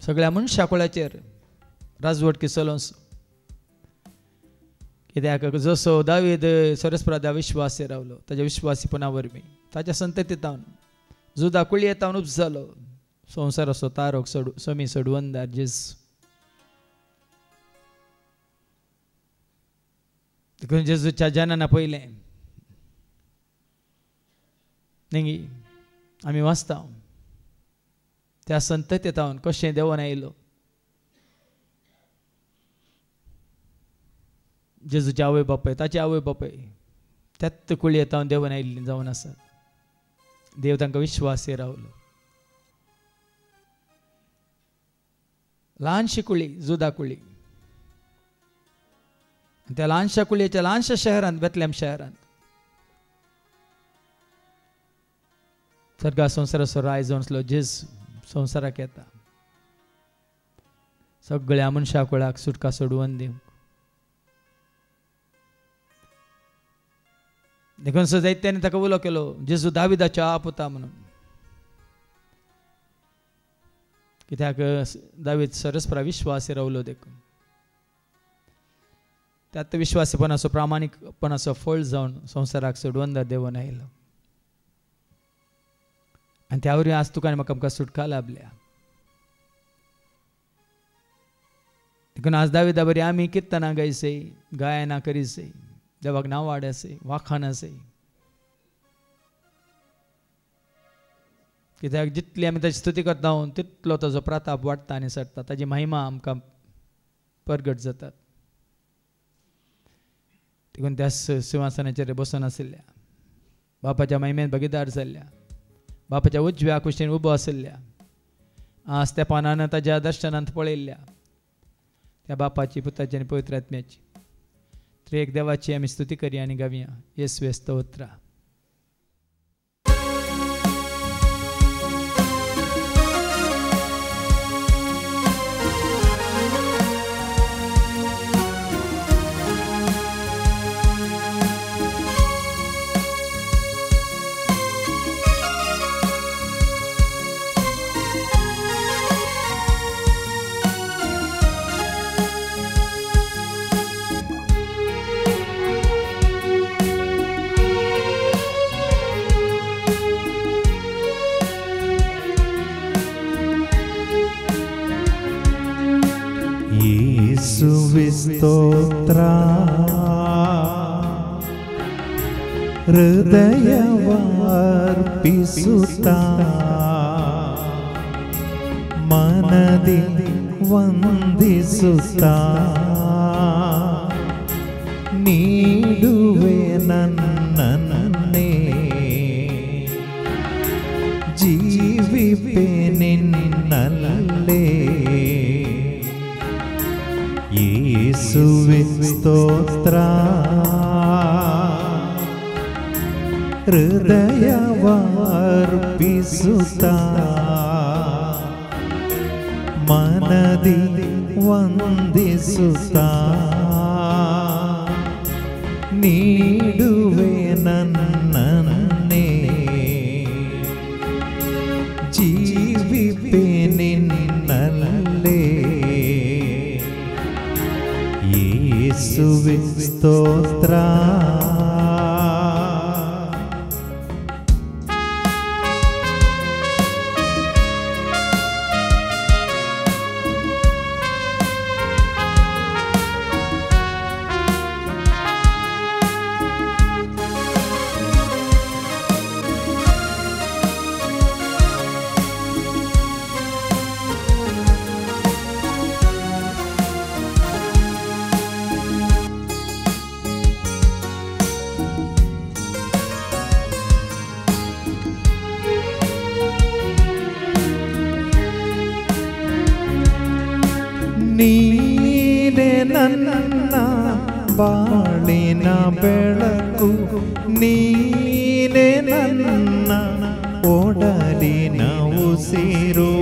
सगळ्या मनशा कुळाचेर राजवटकी चलोवंक. कित्याक जसो दावीद सरस्प्रदा विश्वासी रावलो, ताच्या विश्वासीपणा वरवीं ताच्या संततींतल्यान जुदा कुळयेंतल्यान उब जालो संवसाराचो तारक समी सोडवंदार जेजू. देखून जेजूच्या जनाना पयलें नेंगी आमी वाचता त्या संततींतल्यान कशें देंवन आयलो. जेजूचे आवय बापूय, ताचे आवय बापूय त्याच कुळयेंतल्यान देंवन आयिल्लीं जावन आसात. देव तांकां विश्वासी रावलो. ल्हानशी कुळी, जुदा कुळी, त्या ल्हानशा कुळयेच्या ल्हानशा शहरांत, बेतलेम शहरांत सर्गा संवसाराचो राय जावन आसलो जेजू संवसाराक येता. सगळ्या मनशा कुळाक सुटका सोडवून दिवंक. देखून जायत्यांनी ताका उलो केलो जेजू दाविदाचो आपुता म्हणून. कित्याक दावीद सरस्परा विश्वासी रावलो. देखून त्यात विश्वासीपणाचो प्रामाणीकपणाचो फळ जावन संवसाराक सोडवंदार देंवन आयलो. आनी त्या वरवीं आज तुका आनी म्हाका आमकां सुटका लाभल्या. देखून आज दाविदा बरी आमी किर्तनां गायसय, गायनां करीसय, देवाक नांव वाडसय, वाखाणसय. कित्याक जितली आमी ताची स्तुती करता तितलो ताजो प्रताप वाडटा आनी सडटा, ताजी महिमा आमकां परगट जातात. देखून त्या सिंहासनाचेर बसून आशिल्ल्या, बापाच्या महिमेन भागीदार जाल्ल्या, बापाच्या उजव्या कुशीन उबो आशिल्ल्या, आज त्या पानान ताज्या दर्शनांत पळयल्ल्या त्या बापाची, पुताची आनी पवित्र आत्म्याची त्रिएक देवाची आमी स्तुती करया आनी गावया येशूवे स्तोत्र. ಸ್ತೋತ್ರ ಹೃದಯವಾರ್ಪಿಸುತ್ತಾ ಮನದಿ ವಂದಿಸುತ್ತಾ ನೀಡುವೆ ನನ್ನನ್ನೇ ಜೀವಿಪೆ ನಿನ್ನಲ್ಲೇ ಯೇಸುವೆ ಸ್ತೋತ್ರ ಹೃದಯವಾರ್ಪಿಸುತ್ತಾ ಮನದಿ ವಂದಿಸುತ್ತಾ ನೀಡುವೆ ನನ್ನನ್ನೇ ಜೀವಿಪೆ ನಿನ್ನಲ್ಲೇ ಯೇಸುವೆ ಸ್ತೋತ್ರ ನೀನೇ ನನ್ನ ಬಾಳಿನ ಬೆಳಕು ನೀನೇ ನನ್ನ ಒಡಲಿನ ಉಸಿರು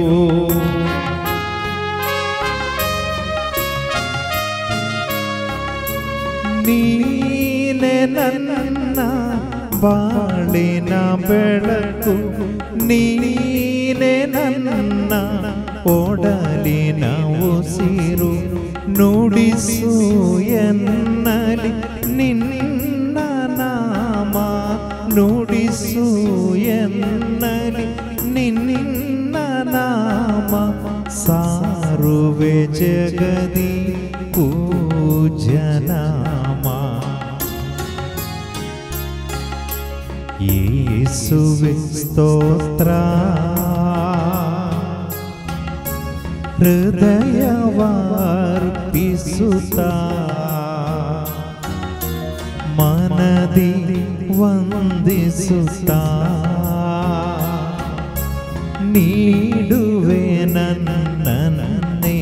ನೀನೇ ನನ್ನ ಬಾಳಿನ ಬೆಳಕು ನೀನೇ ನನ್ನ ಒಡಲಿನ ಉಸಿರು ನುಡಿಸು ಎನ್ನಲಿ ನಿನ್ನ ನಾಮ ನುಡಿಸು ಎನ್ನಲಿ ನಿನ್ನ ನಾಮ ಸಾರುವೆ ಜಗದಿ ಪೂಜ್ಯನಾಮ ಯೇಸುವೆ ಸ್ತೋತ್ರ ಹೃದಯವಾರ್ಪಿಸುತ್ತಾ ಮನದಿ ವಂದಿಸುತ್ತಾ ನೀಡುವೆ ನನ್ನನ್ನೇ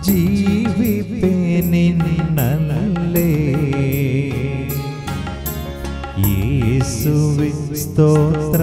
ಜೀವಿಪೆ ನಿನ್ನಲ್ಲೇ ಯೇಸುವೆ ಸ್ತೋತ್ರ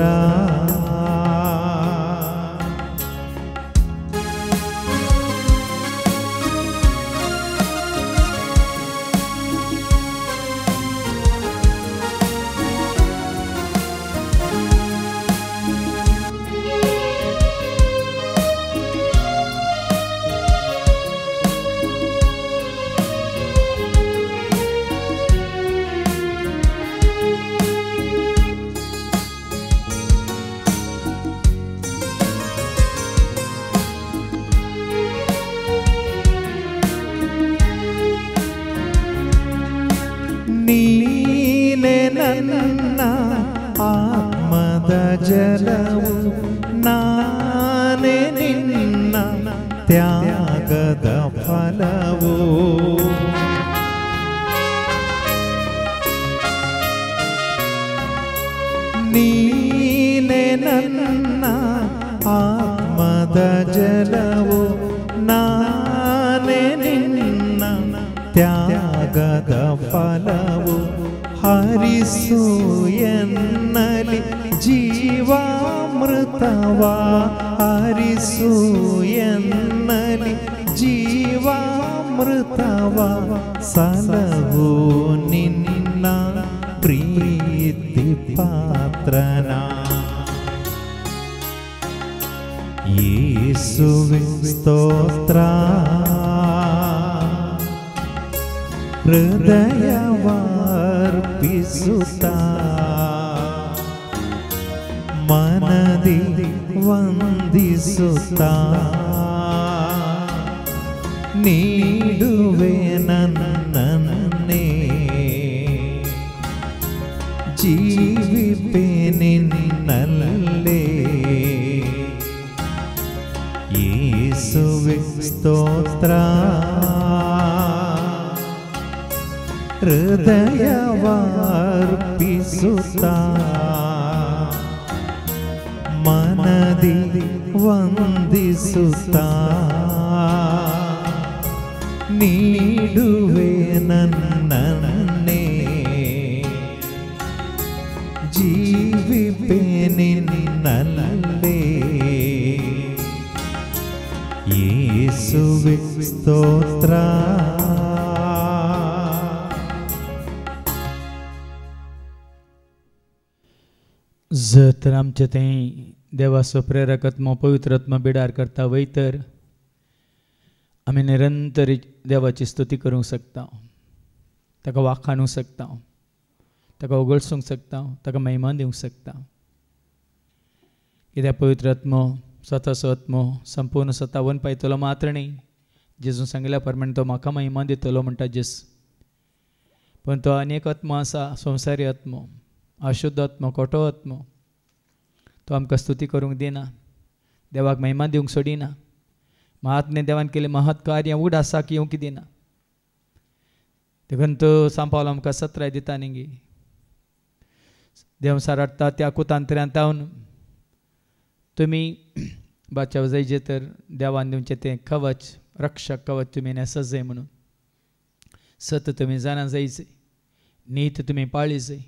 ನೀನೇ ನನ್ನ ಆತ್ಮದ ಜಲವು ನಾನೇ ನಿನ್ನ ತ್ಯಾಗದ ಫಲವು ನೀನೇ ನನ್ನ ಆತ್ಮದ ಜಲವು ನಾನೇ ನಿನ್ನ ತ್ಯಾಗದ ಫಲವು ಹರಿಸು ಎನ್ನಲಿ ಜೀವಾಮೃತವಾ ಹರಿಸು ಎನ್ನಲಿ ಜೀವಾಮೃತವಾ ಸಲಹು ನಿನ್ನ ಪ್ರೀತಿ ಪಾತ್ರನ ಯೇಸುವೆ ಸ್ತೋತ್ರ ಹೃದಯವಾರ್ಪಿಸುತ್ತಾ ಮನದಿ ವಂದಿಸುತ್ತಾ ನೀಡುವೆ ನನ್ನನ್ನೇ ಜೀವಿಪೆ ನಿನ್ನಲ್ಲೇ ಯೇಸುವೆ ಸ್ತೋತ್ರ ಹೃದಯವಾರ್ಪಿಸುತ್ತಾ ಮನದಿ ವಂದಿಸುತ್ತಾ ನೀಡುವೆ ನನ್ನನ್ನೇ ಯೇಸುವೆ ಸ್ತೋತ್ರ. जर आमचे ते देवाचो प्रेरकत्म पवित्रत्म बिडार करता वय तर आमी निरंतर देवाची स्तुती करूंक शकता, ताका वाखाणूंक शकता, ताका उगळसूंक शकता, ताका महिमा दिवंक शकता. कित्याक पवित्रत्म स्वताचो आत्मो संपूर्ण स्वतावन पायतलो मात्र न्ही, जेजू सांगिल्ल्या प्रमाणे तो म्हाका महिमा दितलो म्हणटा जेस. पण तो आनीक आत्मो आसा, संवसारी आत्मो, अशुद्ध आत्मो, खोटो आत्मो. तो आमकां स्तुती करूंक दिना, देवाक महिमा दिवंक सोडिना. महात्म्य देवान केले महत् कार्य उड आसा की येवंक दिना. देखून तो सांपावलो आमकां सत्राय दिता न्ही. देव साराडटा त्या कुतांतऱ्यांत जावन तुमी बाचाव जायचे तर देवान दिवचें तें कवच, रक्षक कवच तुमी नेसा जाय म्हणून. सत तुमी जाणा जायचे, नीत तुमी पाळी जाय,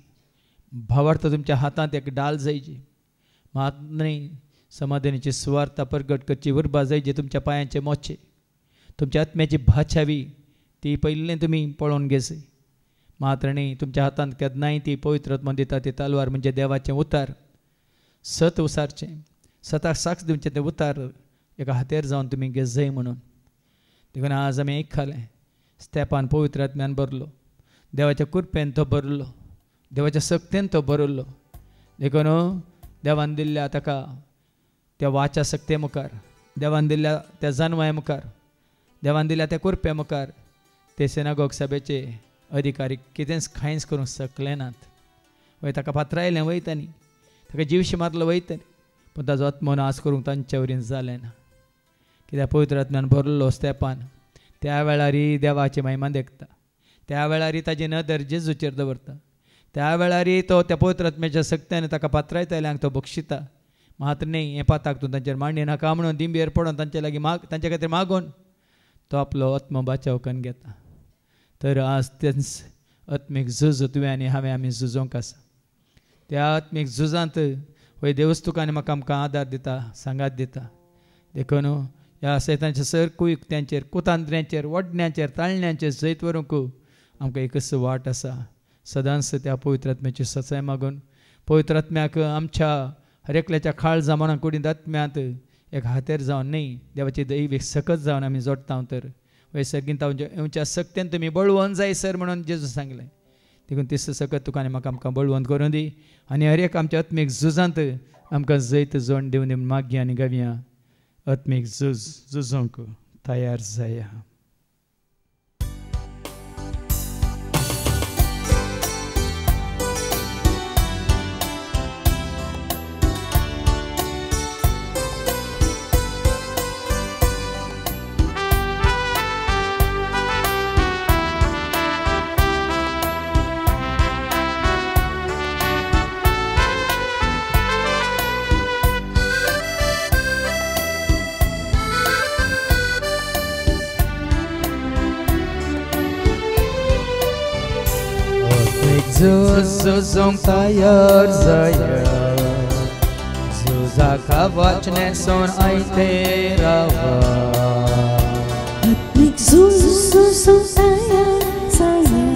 भावार्थ तुमच्या हातांत एक डाल जायची, महात्म्य समाधानाची सुवार्ता प्रगट करची उर्बा जायची तुमच्या पांयांचे मोचे, तुमच्या आत्म्याची भाछावी ती पयलीं तुमी पळोवन घेसे. मात्र न्ही, तुमच्या हातांत केन्नाय ती पवित्रत्म दिता ती तलवार म्हणजे देवाचें उतार. सत उसारचें, सताक साक्ष दिवचें तें उतार एका हातेर जावन तुमी घे जाय म्हणून. देखून आज आमी आयकले स्तेपान पवित्र आत्म्यान भरलो, देवाच्या कृपेन तो भरलो, देवाच्या शक्तीन तो भरलो. देखून देवान दिल्ल्या ताका त्या वाच्या शक्ते मुखार, देवान दिल्ल्या त्या जानवाय मुखार, देवान दिल्ल्या त्या कृपे मुखार ते सिनागोग सभेचे अधिकारी कितेंच कांयच करूंक शकले नात. वय ताका पात्रायलें वयता न्ही, ताका जीवशी मारलो वयता न्ही, पूण ताजो आत्मो नाश करूंक तांचे वरीन जालें ना. कित्याक पवित्र आत्म्यान भरलो स्तेपान त्या वेळार देवाची महिमा देखता, त्या वेळार ताजी नदर जेजूचेर दवरता, त्या वेळार तो त्या पवित्र आत्म्याच्या शक्तीन ताका पात्रायतल्यांक तो बक्षिता. मात्र न्ही, हें पाताक तूं तांचेर मांडी नाका म्हणून दिंबेर पडोवन तांचे लागीं तांचे खातीर मागून तो आपलो आत्मो बाचाव करून घेता. तर आज तेच आत्मीक झूज तुवें आनी हांवें आमी झुजोवंक आसा. त्या आत्मीक झुजांत वय देवच तुका आनी म्हाका आमकां आदार दिता, सांगात दिता. देखून ह्या सैतानाच्या सर कुयत्यांचेर, कुतांत्र्यांचेर, वडण्यांचेर, ताळण्यांचेर जैत व्हरूंक आमकां एकच वाट आसा. सदांच त्या पवित्र आत्म्याची सचाय मागून पवित्र आत्म्याक आमच्या हर एकल्याच्या खाळ जमाना कुडींत आत्म्यांत एक हातेर जावन न्ही, देवाची दैवीक सकत जावन आमी जोडटा. तर वय सर्गींत येवच्या सक्तीन तुमी बळवंत जाय सर म्हणून जेजू सांगलें. देखून तिस सकत तुका आनी म्हाका आमकां बळवंत करूं दी आनी हर एक आमच्या आत्मीक झुजांत आमकां जैत जोड दिवन दी मागया आनी गावया. आत्मीक झुजोवंक तयार जाया. Zuzong tayar zaya, Zuza kawach neson aite rava. Atmik zuzong tayar zaya,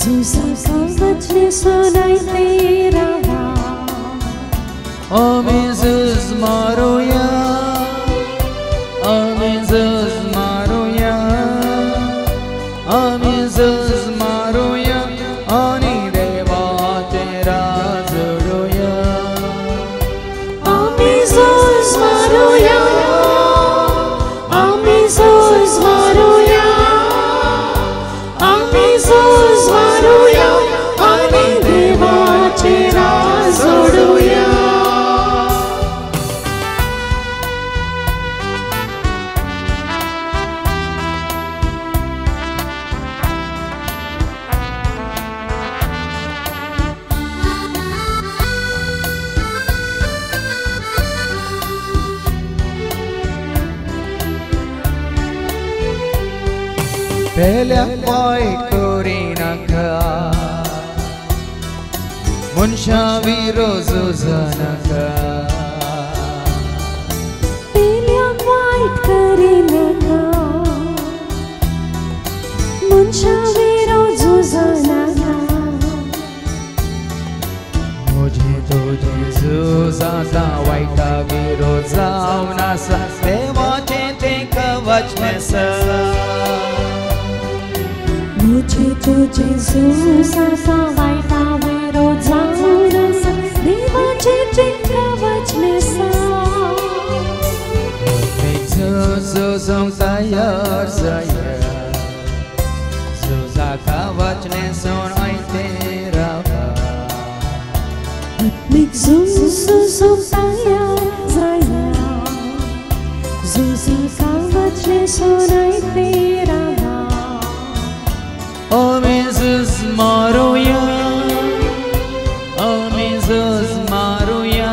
Zuza kawach neson aite rava. Amin zuz maruya, Amin zuz maruya, Amin zuz maruya. Ani deva tera zoruya, Amizos maruya, Amizos maruya, Amizos maruya, Ani deva tera zoruya. Pehल्या पाय करी नाका, मनशा विरोज नाका. Pehल्या white वचनेसा मुझे तुझे जुसाचा वाईटा विरोध जाऊनसा देवाचे चित्र वचनेसा Zuzum tayar zaya Zuzaka vachneson aiterava Atmik zuzum tayar zaya Zuzaka vachneson aiterava O Jesus Maruya O Jesus Maruya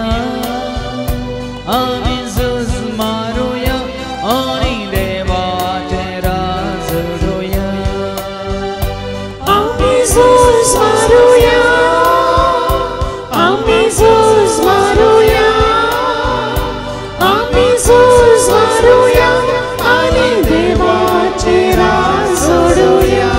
O Jesus Maruya Oni Deva Tera Zuruya Jesus Maruya Jesus Maruya Jesus Maruya Ani Deva Tera Zuruya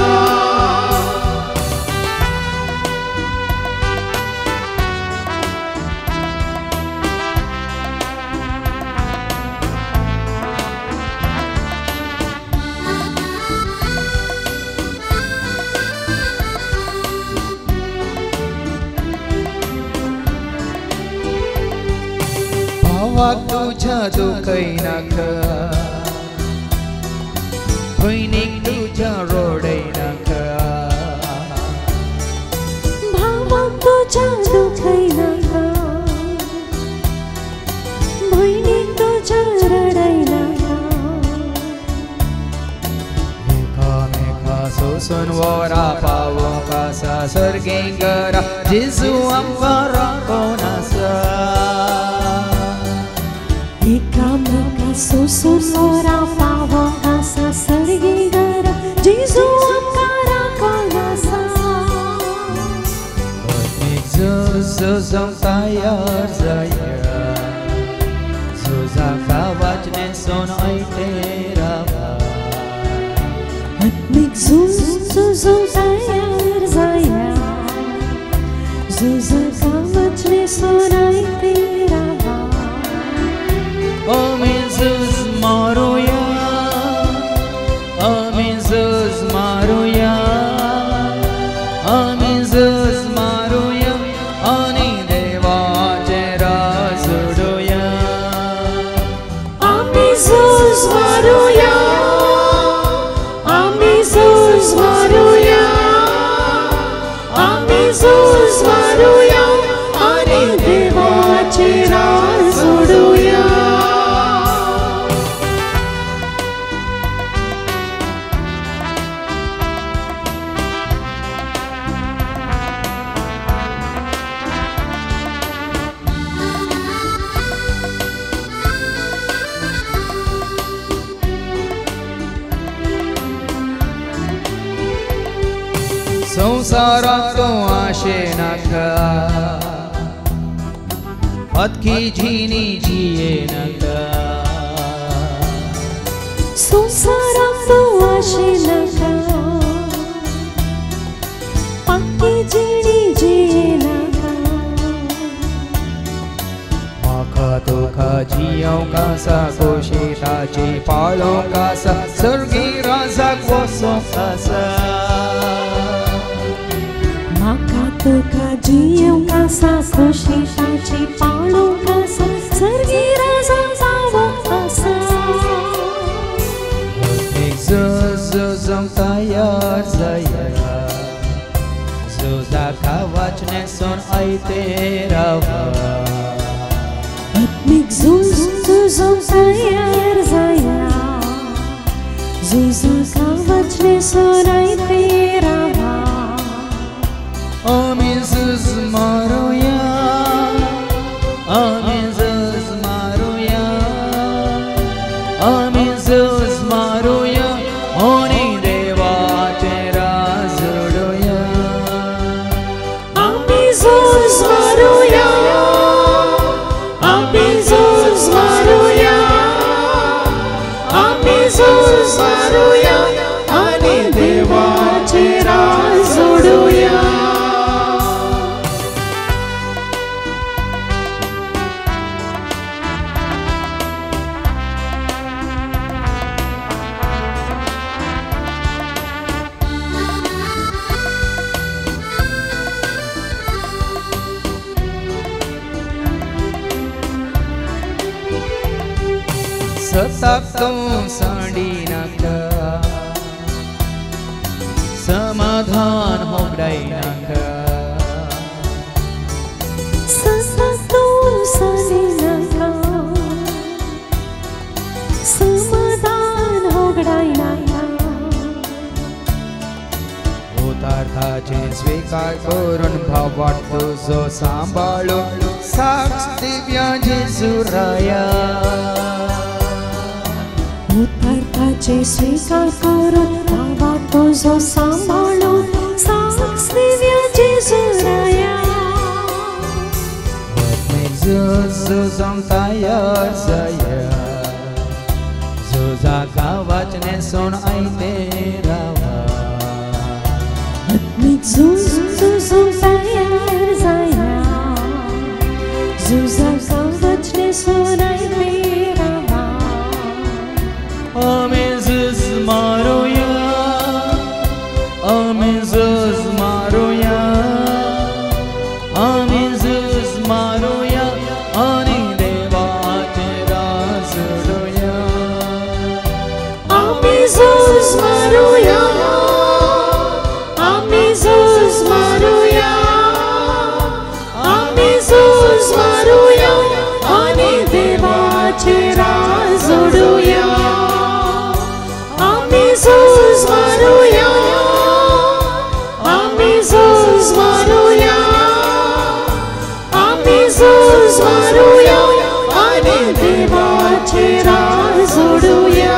Waktu jatuh kainaka Koining tu jarodai naka Bhavak tuja dukhai naka Bhoinik tuja radai naka Mekha mekha susun vora pavo kasa sargengara Jisu amvara konasa Meka meka susun ora pavo kasa sargengara Jisu amkara konasa Zuzum tayar zaya Zuzaka vachneson aiterava Atmik zuzum tayar zaya Zuzaka vachneson aiterava O Jesus Maruya O Jesus Maruya O Jesus Maruya Ani Deva Tera Zuruya Jesus Maruya Jesus Maruya Jesus Maruya Ani Deva Tera Zuruya संसारातो आशे नका पत्की जीनी जिये नका संसारातो आशे नका पक्की जिणी जिये नका माखा तुखा जियो कासा कोशिताची पाळो कासा सर्गी राजाक वसो Kasa Maka tuka jiyo kasa koshitachi palu kasa sargi raza pawo kasa Zuzum tayar zaya Zuzaka vachneson aiterava Atmik zuzum tayar zaya Zuzaka vachneson aiterava O Jesus Maruya O Jesus Maruya O Jesus Maruya Oni Deva Tera Zuruya Jesus Maruya Jesus Maruya Jesus Maruya Ani Deva Tera Zuruya सताप तूं सांडी नाका समाधान होगडाई नाका सताप तूं सांडी नाका समाधान होगडाई नाका उतार्थाचे स्वीकार करून भाव वाटतो जो सांभाळून साक्ष दिव्या जेजुराया उतार्थाचे स्वीकार करून भावा तुझो सांभाळून साक्ष दिव्या जेजुराया झुजांक तयार जाया झुजाका वाचने सोन आयते रावा झुजांक तयार जाया झुजाका वाचने सोन आयते रावा Amen zuz maruya Amen zuz maruya Amen zuz maruya Ani devache razuduya Amen zuz maruya Amen zuz maruya Amen zuz maruya Ani devache razuduya Jesus Maruya, Jesus Maruya, Jesus Maruya, Ani devache razuduya.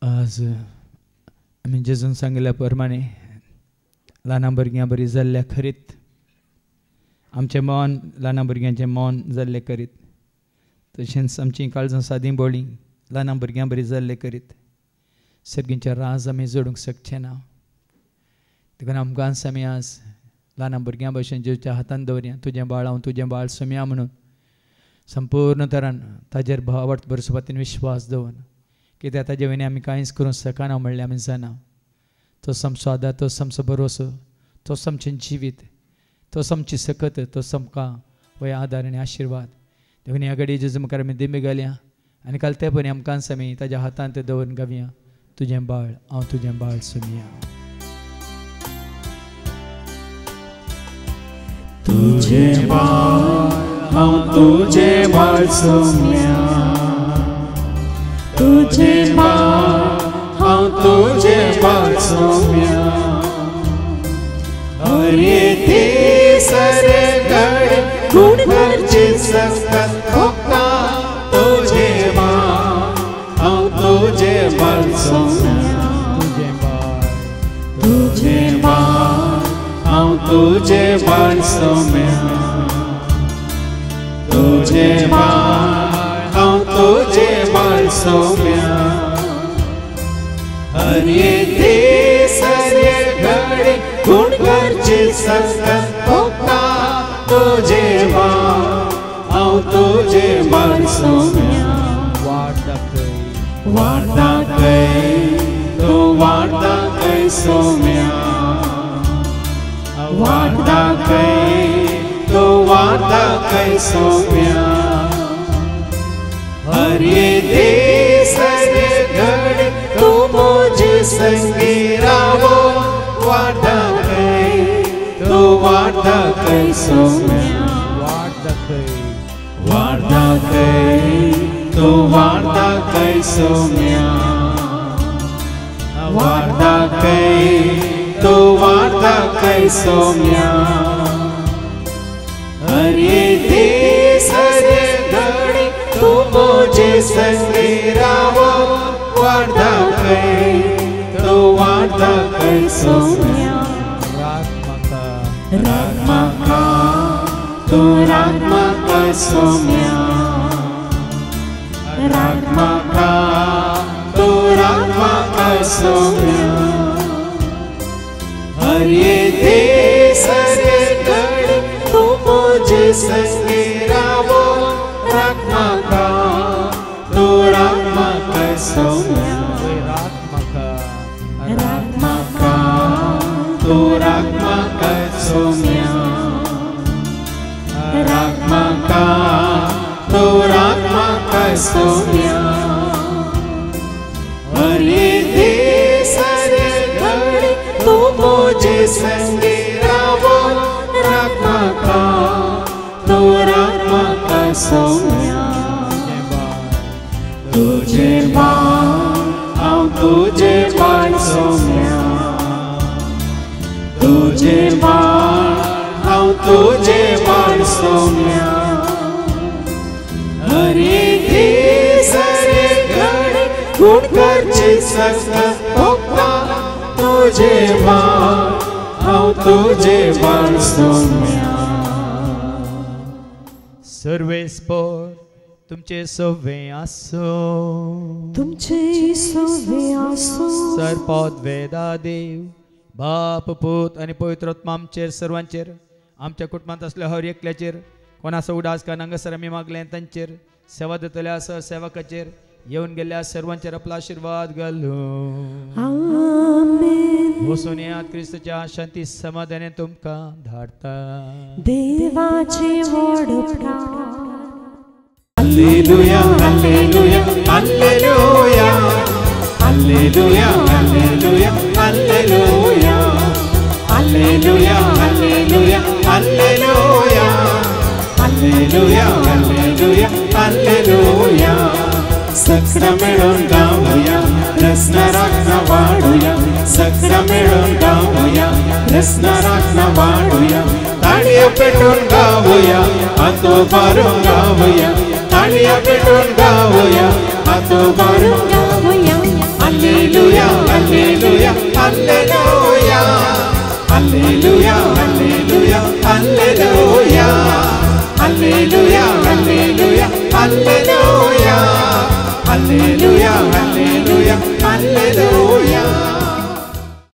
आज आमी जेजून सांगिल्ल्या प्रमाणे ल्हान भुरग्यां बरी जाल्ल्या खरीत आमचे मन ल्हान भुरग्यांचें मन जाल्लें करीत तशेंच आमची काळजां सादी बोळी ल्हान भुरग्यां बरी जाल्लें करीत सर्गींचें राज आमी जोडूंक शकचे ना देखून आमकांच आमी आज ल्हान भुरग्यां भशेन जेवच्या हातान दवरया तुजें बाळ हांव तुजें बाळ सुम्या म्हणून संपूर्ण तरान ताजेर भावार्थ बरसुपातीन विश्वास दवर कित्याक ताजे वयल्यान आमी कांयच करूंक शकना म्हणलें आमी जाणा तोच आमचो आदार तोच आमचो भरोसो तोच आमचें जिवीत तोच आमची सकत तोच आमकां वय आदार आनी आशिर्वाद देखून ह्या घडये जेजू मुखार आमी दिमी घालया आनी काल ते परी आमकांच आमी ताज्या हातांत दवरून गावया तुजें बाळ हांव तुजें बाळ सुमिया तुझे बाळ हांव तुझे बाळ सुम्या तुझे बाळ हांव तुझे बाळ सुम्या हरे ते सरे गड गुण करचे सकत होता तुझे बाळ हांव तुझे बाळ सुम्या तुझे बाळ हांव तुझे बाळ सुम्या तुझे बाळ हांव तुझे बाळ सुम्या हरे ते सरे घडे गुण करचे सकत होता तुझे बाळ हांव तुझे बाळ सुम्या वार्ता कय तू वार्ता कय सुम्या वार्ता कय तू वार्ता कय सुम्या हरे ते सरे घडे तू मुझे संगी रावो वार्ता कय तू वार्ता कय सुम्या वार्ता कय तू वार्ता कय सुम्या वार्ता कय तू वार्ता कय सुम्या हरे ते सरे घडे तू मुझे संगी रावो वार्ता कय तू वार्ता कय सुम्या रागमाका तू रागमाका सुम्या रागमाका तू रागमाका सुम्या हरे ते सरे घडे तू मुझे संगी रावो रागमाका तू रागमाका सुम्या रागमाका तू रागमाका सुम्या सौम्या अरे दे सारे घड़ी तू मुझे संगे रावो रखा का तो रखा का सौम्या तुझे बाण आओ तुझे बाण सौम्या तुझे बाण आओ तुझे बाण सौम्या हरे दे सारे घड़ी गुण करचे सकता तुझे बाण आओ तुझे बाण सौम्या सर्वेस्पर तुमचे सवे आसो तुमचे सवे आसो सरपद वेदा देव बाप पूत आणि पवित्र आत्मा आमचेर सर्वांचेर आमच्या कुटुंबात असल्या हर एकल्याचेर कोणाचो उदास का नंगसर आमी मागले तांचेर सेवा दितल्या सहसेवकाचेर येऊन गेल्या सर्वांचेर आपला आशीर्वाद घालून आमेन वसून यात क्रिस्तच्या शांती समाधाने तुमकां धाडता देवाचे वडपा Alleluia, Alleluia, Alleluia, Alleluia, Alleluia, Alleluia, Alleluia, Alleluia, Alleluia, Alleluia, Alleluia, Alleluia. सक्र मिळून गाऊया, रसना राखना वाढूया, सक्र मिळून गाऊया, रसना राखना वाढूया, ताळ्या पेटून गाऊया, हातो भरून गाऊया, ताळ्या पेटून गाऊया, हातो भरून गाऊया. Alleluia, Alleluia, Alleluia, Alleluia, Alleluia, Alleluia, Alleluia, Alleluia, Alleluia, Alleluia, Alleluia, Alleluia.